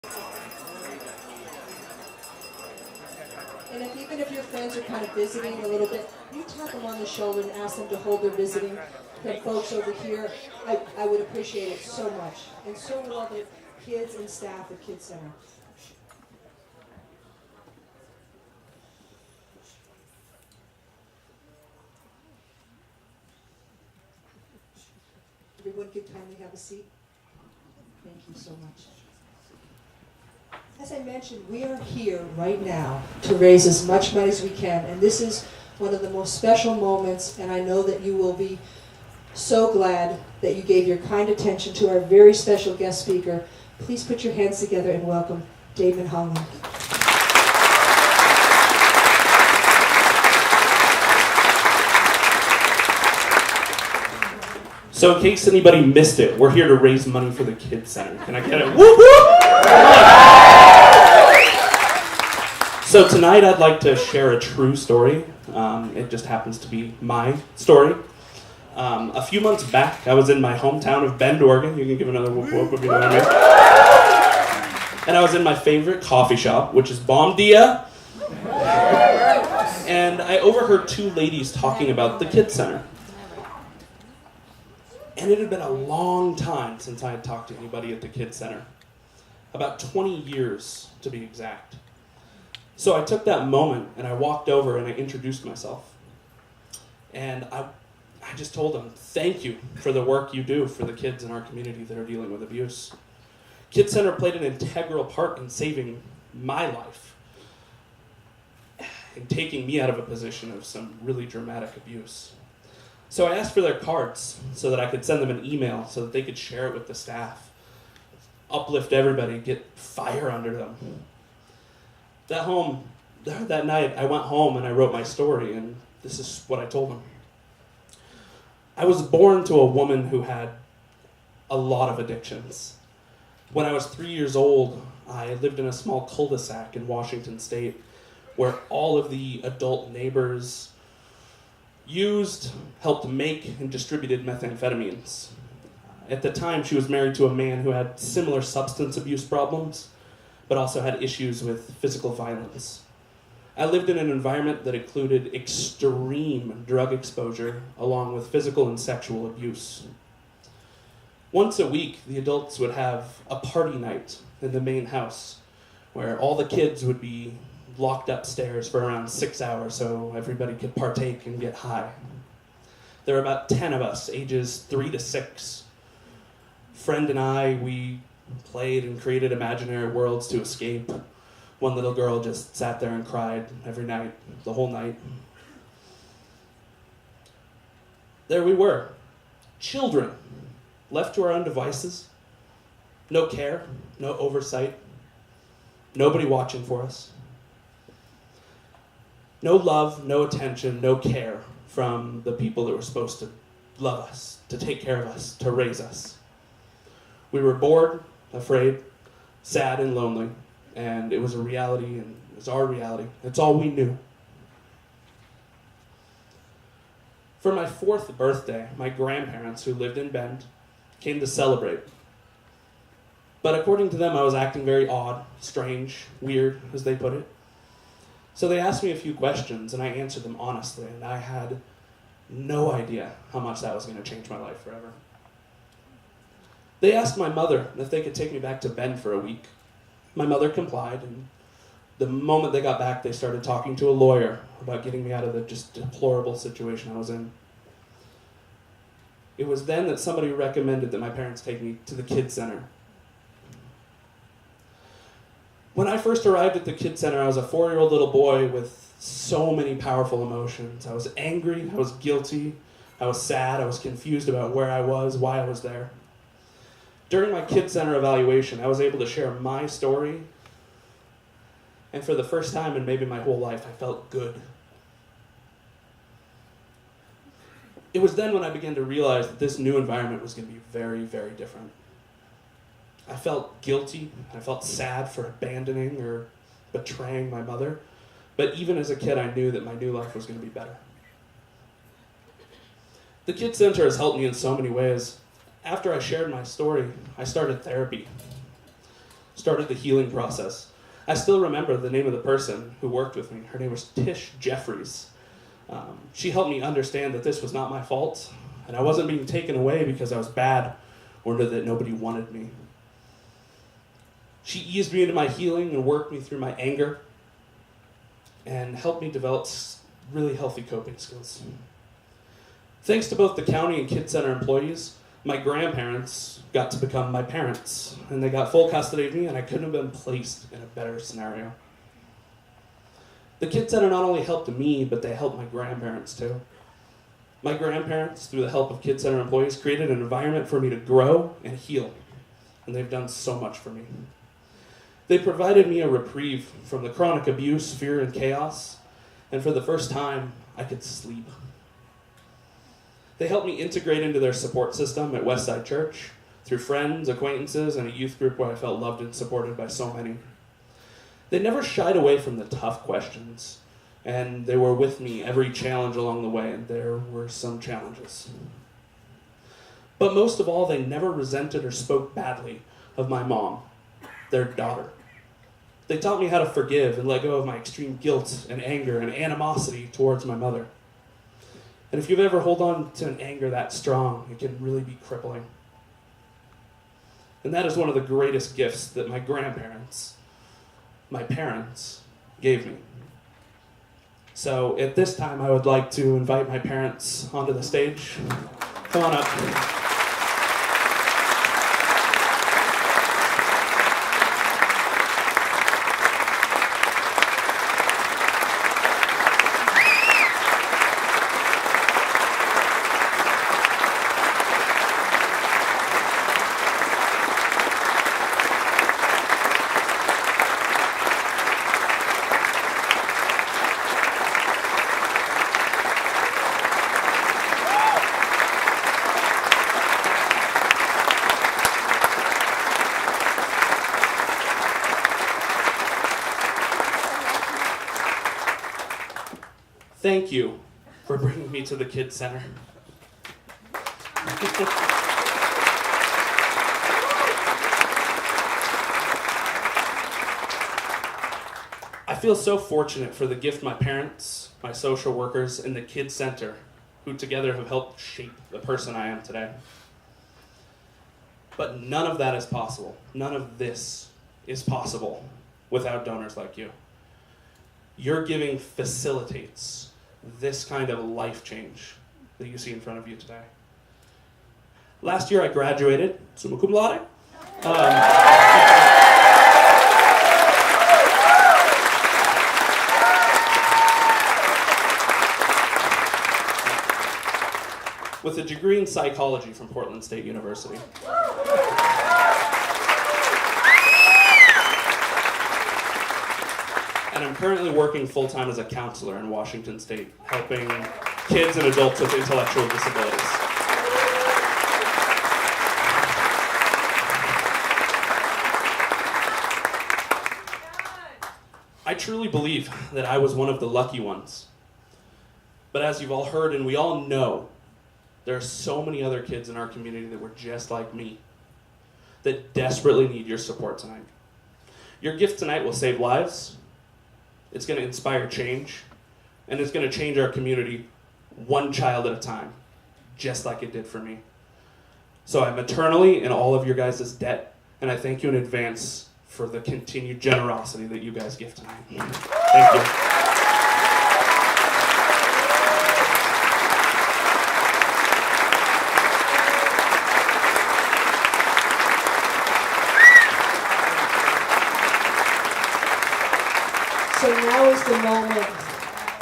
And even if your friends are kind of visiting a little bit, you tap them on the shoulder and ask them to hold their visiting folks over here. I would appreciate it so much. And so would all the kids and staff at Kids Center. Everyone could kindly have a seat. Thank you so much. As I mentioned, we are here right now to raise as much money as we can, and this is one of the most special moments, and I know that you will be so glad that you gave your kind attention to our very special guest speaker. Please put your hands together and welcome Damon Holland. So in case anybody missed it, we're here to raise money for the Kids Center. Can I get it? Whoop, whoop! So tonight I'd like to share a true story. It just happens to be my story. A few months back, I was in my hometown of Bend, Oregon. You can give another whoop whoop if you know what I mean. And I was in my favorite coffee shop, which is Bom Dia. And I overheard two ladies talking about the Kids Center. And it had been a long time since I had talked to anybody at the Kids Center. About 20 years, to be exact. So I took that moment and I walked over and I introduced myself. And I just told them, thank you for the work you do for the kids in our community that are dealing with abuse. Kids Center played an integral part in saving my life and taking me out of a position of some really dramatic abuse. So I asked for their cards so that I could send them an email so that they could share it with the staff, uplift everybody, get fire under them. That night, I went home and I wrote my story, and this is what I told them. I was born to a woman who had a lot of addictions. When I was 3 years old, I lived in a small cul-de-sac in Washington State where all of the adult neighbors used, helped make, and distributed methamphetamines. At the time, she was married to a man who had similar substance abuse problems, but also had issues with physical violence. I lived in an environment that included extreme drug exposure, along with physical and sexual abuse. Once a week, the adults would have a party night in the main house, where all the kids would be locked upstairs for around 6 hours so everybody could partake and get high. There were about 10 of us, ages 3 to 6. Friend and I, we played and created imaginary worlds to escape. One little girl just sat there and cried every night, the whole night. There we were, children, left to our own devices, no care, no oversight, nobody watching for us. No love, no attention, no care from the people that were supposed to love us, to take care of us, to raise us. We were bored, afraid, sad, and lonely, and it was a reality, and it was our reality. It's all we knew. For my 4th birthday, my grandparents, who lived in Bend, came to celebrate. But according to them, I was acting very odd, strange, weird, as they put it. So they asked me a few questions, and I answered them honestly, and I had no idea how much that was going to change my life forever. They asked my mother if they could take me back to Bend for a week. My mother complied, and the moment they got back, they started talking to a lawyer about getting me out of the just deplorable situation I was in. It was then that somebody recommended that my parents take me to the Kids Center. When I first arrived at the Kids Center, I was a 4-year-old little boy with so many powerful emotions. I was angry, I was guilty, I was sad, I was confused about where I was, why I was there. During my Kids Center evaluation, I was able to share my story, and for the first time in maybe my whole life, I felt good. It was then when I began to realize that this new environment was going to be very, very different. I felt guilty, I felt sad for abandoning or betraying my mother, but even as a kid, I knew that my new life was going to be better. The Kids Center has helped me in so many ways. After I shared my story, I started therapy. started the healing process. I still remember the name of the person who worked with me. Her name was Tish Jeffries. She helped me understand that this was not my fault, and I wasn't being taken away because I was bad or that nobody wanted me. She eased me into my healing and worked me through my anger and helped me develop really healthy coping skills. Thanks to both the county and Kid Center employees, my grandparents got to become my parents, and they got full custody of me, and I couldn't have been placed in a better scenario. The Kid Center not only helped me, but they helped my grandparents too. My grandparents, through the help of Kid Center employees, created an environment for me to grow and heal, and they've done so much for me. They provided me a reprieve from the chronic abuse, fear, and chaos, and for the first time, I could sleep. They helped me integrate into their support system at Westside Church through friends, acquaintances, and a youth group where I felt loved and supported by so many. They never shied away from the tough questions, and they were with me every challenge along the way, and there were some challenges. But most of all, they never resented or spoke badly of my mom, their daughter. They taught me how to forgive and let go of my extreme guilt and anger and animosity towards my mother. And if you've ever held on to an anger that strong, it can really be crippling. And that is one of the greatest gifts that my grandparents, my parents, gave me. So at this time, I would like to invite my parents onto the stage. Come on up. Thank you for bringing me to the Kids Center. I feel so fortunate for the gift my parents, my social workers, and the Kids Center, who together have helped shape the person I am today. But none of that is possible. None of this is possible without donors like you. Your giving facilitates this kind of life change that you see in front of you today. Last year I graduated, summa cum laude. With a degree in psychology from Portland State University. And I'm currently working full-time as a counselor in Washington State, helping kids and adults with intellectual disabilities. I truly believe that I was one of the lucky ones. But as you've all heard and we all know, there are so many other kids in our community that were just like me, that desperately need your support tonight. Your gift tonight will save lives. It's going to inspire change, and it's going to change our community one child at a time, just like it did for me. So I'm eternally in all of your guys' debt, and I thank you in advance for the continued generosity that you guys give tonight. Thank you. So now is the moment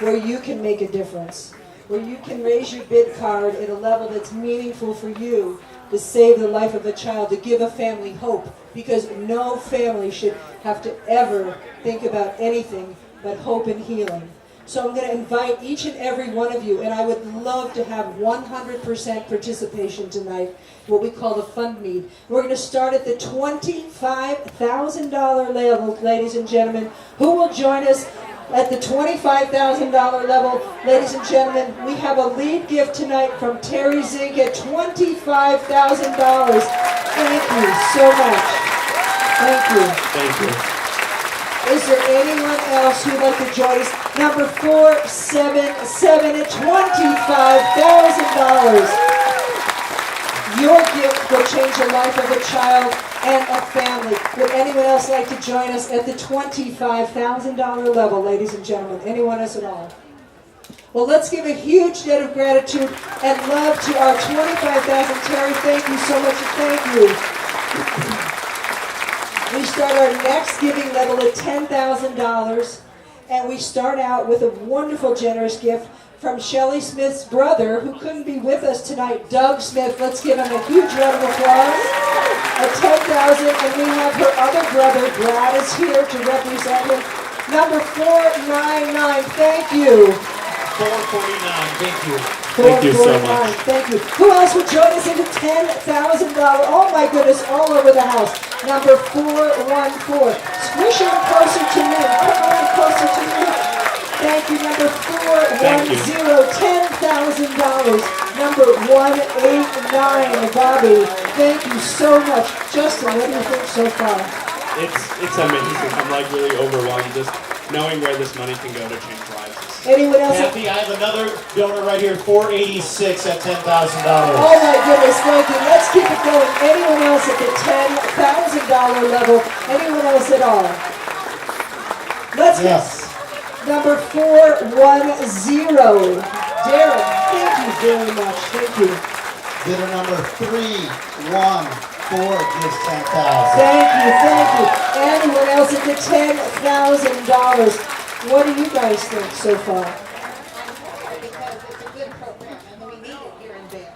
where you can make a difference, where you can raise your bid card at a level that's meaningful for you to save the life of a child, to give a family hope, because no family should have to ever think about anything but hope and healing. So I'm going to invite each and every one of you, and I would love to have 100% participation tonight, what we call the fund meet. We're going to start at the $25,000 level, ladies and gentlemen. Who will join us at the $25,000 level? Ladies and gentlemen, we have a lead gift tonight from Terry Zink at $25,000. Thank you so much. Thank you. Thank you. Is there anyone else who'd like to join us? Number 477 at $25,000. Your gift will change the life of a child and a family. Would anyone else like to join us at the $25,000 level, ladies and gentlemen? Anyone else at all? Well, let's give a huge debt of gratitude and love to our 25,000. Terry, thank you so much, and thank you. We start our next giving level at $10,000, and we start out with a wonderful, generous gift from Shelley Smith's brother, who couldn't be with us tonight, Doug Smith. Let's give him a huge round of applause. At $10,000, and we have her other brother, Brad, is here to represent him. Number 499, thank you. 449, thank you. Thank you so much. Thank you. Who else would join us in the $10,000? Oh my goodness, all over the house. Number 414. Squish in closer to me. Come on closer to me. Thank you. Number 410, $10,000. Number 189, Bobby. Thank you so much. Justin, what do you think so far? It's amazing. I'm like really overwhelmed just knowing where this money can go to change lives. Anyone else? Kathy, I have another donor right here, 486 at $10,000. Oh my goodness, thank you. Let's keep it going. Anyone else at the $10,000 level? Anyone else at all? Let's Yes. Number 410. Darren, thank you very much. Thank you. Bidder number 314 gives $10,000. Thank you, thank you. Anyone else at the $10,000? What do you guys think so far? Because it's a good program and we need it here and there.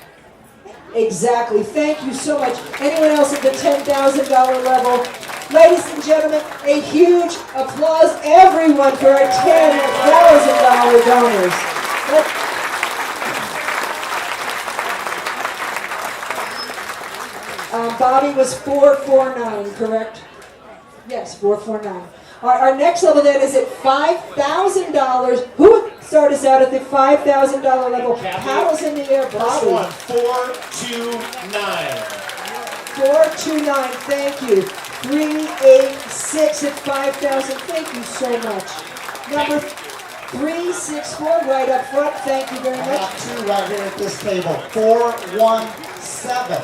Exactly. Thank you so much. Anyone else at the $10,000 level? Ladies and gentlemen, a huge applause, everyone, for our $10,000 donors. Bobby was 449, correct? Yes, 449. Our next level then is at $5,000. Who would start us out at the $5,000 level? Paddles in the air, First Bobby. one, 429. 429, thank you. 386 at 5,000, thank you so much. Number 364, right up front, thank you very I much. have two right here at this table. 417.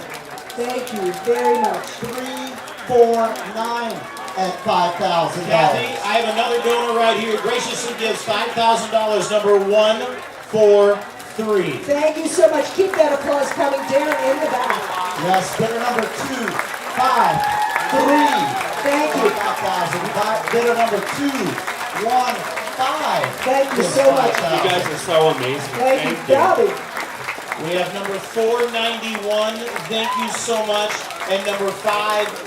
Thank you very much. 349 at $5,000. Kathy, I have another donor right here, graciously gives $5,000, number 143. Thank you so much. Keep that applause coming. Darren in the back. Yes, bidder number 253. Thank you. 5,000. Bidder number 215. Thank you gives so much. You 5,000. guys are so amazing. Thank you, Bobby. We have number 491, thank you so much, and number 560.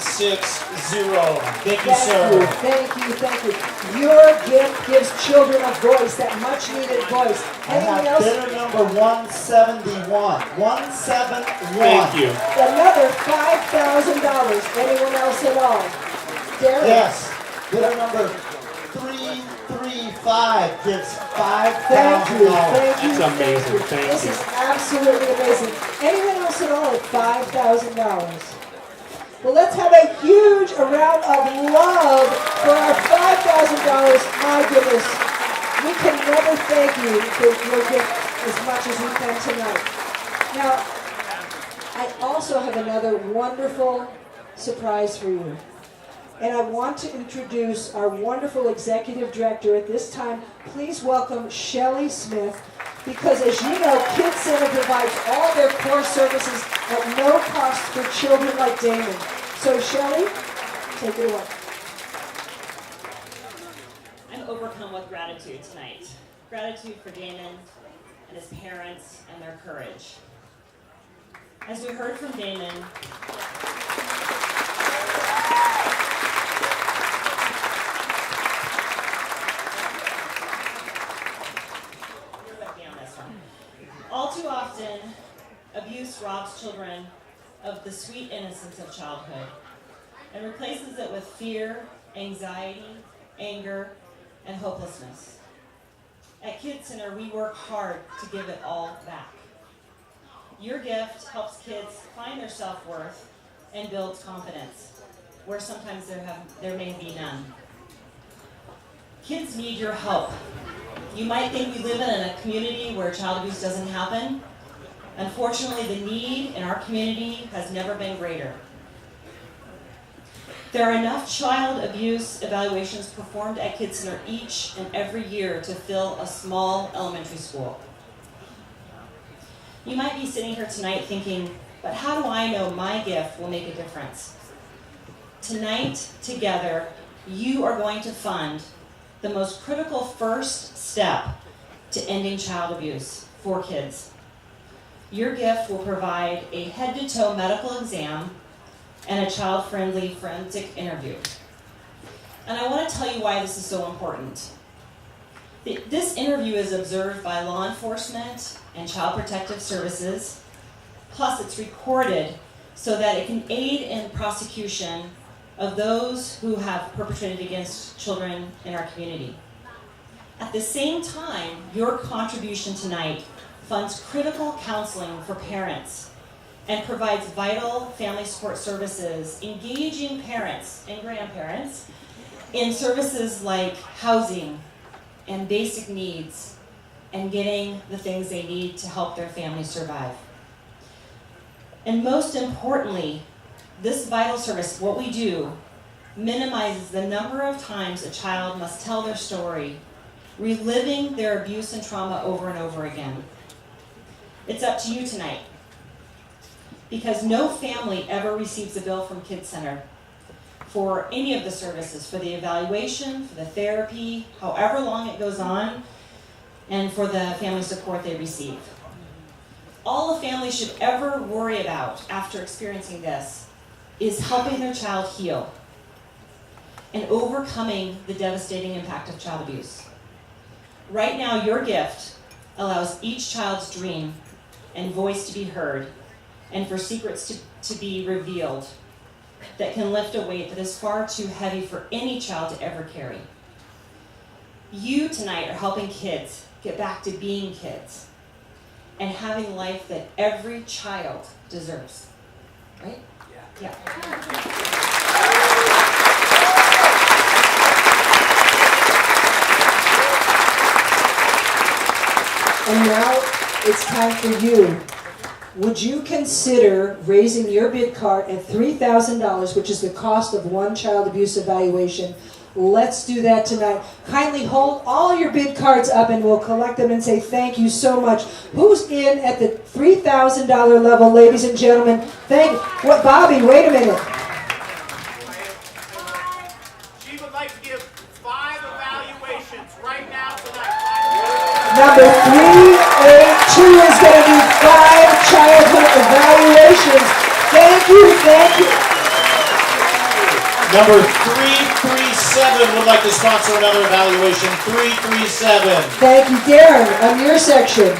Thank you, sir. Thank you, thank you. Your gift gives children a voice, that much needed voice. I Anyone have else? bidder number 171. 171. Thank you. Another $5,000. Anyone else at all? Darren? Yes. Bidder number 335 gives Thank $5,000. you, thank you. That's amazing. Thank you. Thank This you. is absolutely amazing. Anyone else at all at $5,000? Well, let's have a huge round of love for our $5,000. My goodness, we can never thank you for your gift as much as we can tonight. Now, I also have another wonderful surprise for you. And I want to introduce our wonderful executive director at this time. Please welcome Shelley Smith, because as you know, Kids Center provides all their core services at no cost for children like Damon. So Shelley, take it away. I'm overcome with gratitude tonight. Gratitude for Damon and his parents and their courage. As we heard from Damon, you're with me on this one. All too often, abuse robs children of the sweet innocence of childhood and replaces it with fear, anxiety, anger, and hopelessness. At Kids Center, we work hard to give it all back. Your gift helps kids find their self-worth and builds confidence. where sometimes there may be none. Kids need your help. You might think we live in a community where child abuse doesn't happen. Unfortunately, the need in our community has never been greater. There are enough child abuse evaluations performed at Kids Center each and every year to fill a small elementary school. You might be sitting here tonight thinking, but how do I know my gift will make a difference? Tonight, together, you are going to fund the most critical first step to ending child abuse for kids. Your gift will provide a head-to-toe medical exam and a child-friendly forensic interview. And I want to tell you why this is so important. This interview is observed by law enforcement and child protective services, plus it's recorded so that it can aid in prosecution of those who have perpetrated against children in our community. At the same time, your contribution tonight funds critical counseling for parents and provides vital family support services, engaging parents and grandparents in services like housing and basic needs and getting the things they need to help their family survive. And most importantly, this vital service, what we do, minimizes the number of times a child must tell their story, reliving their abuse and trauma over and over again. It's up to you tonight, because no family ever receives a bill from Kids Center for any of the services, for the evaluation, for the therapy, however long it goes on, and for the family support they receive. All a family should ever worry about after experiencing this is helping their child heal and overcoming the devastating impact of child abuse. Right now, your gift allows each child's dream and voice to be heard, and for secrets to be revealed that can lift a weight that is far too heavy for any child to ever carry. You tonight are helping kids get back to being kids and having life that every child deserves. Right? Yeah. And now it's time for you. Would you consider raising your bid cart at $3,000, which is the cost of one child abuse evaluation? Let's do that tonight. Kindly hold all your bid cards up and we'll collect them and say thank you so much. Who's in at the $3,000 level, ladies and gentlemen? What, Bobby, wait a minute. She would like to give 5 evaluations right now tonight. Number 382 is going to be 5 childhood evaluations. Thank you. Number 337 would like to sponsor another evaluation. 337. Thank you, Darren, on your section.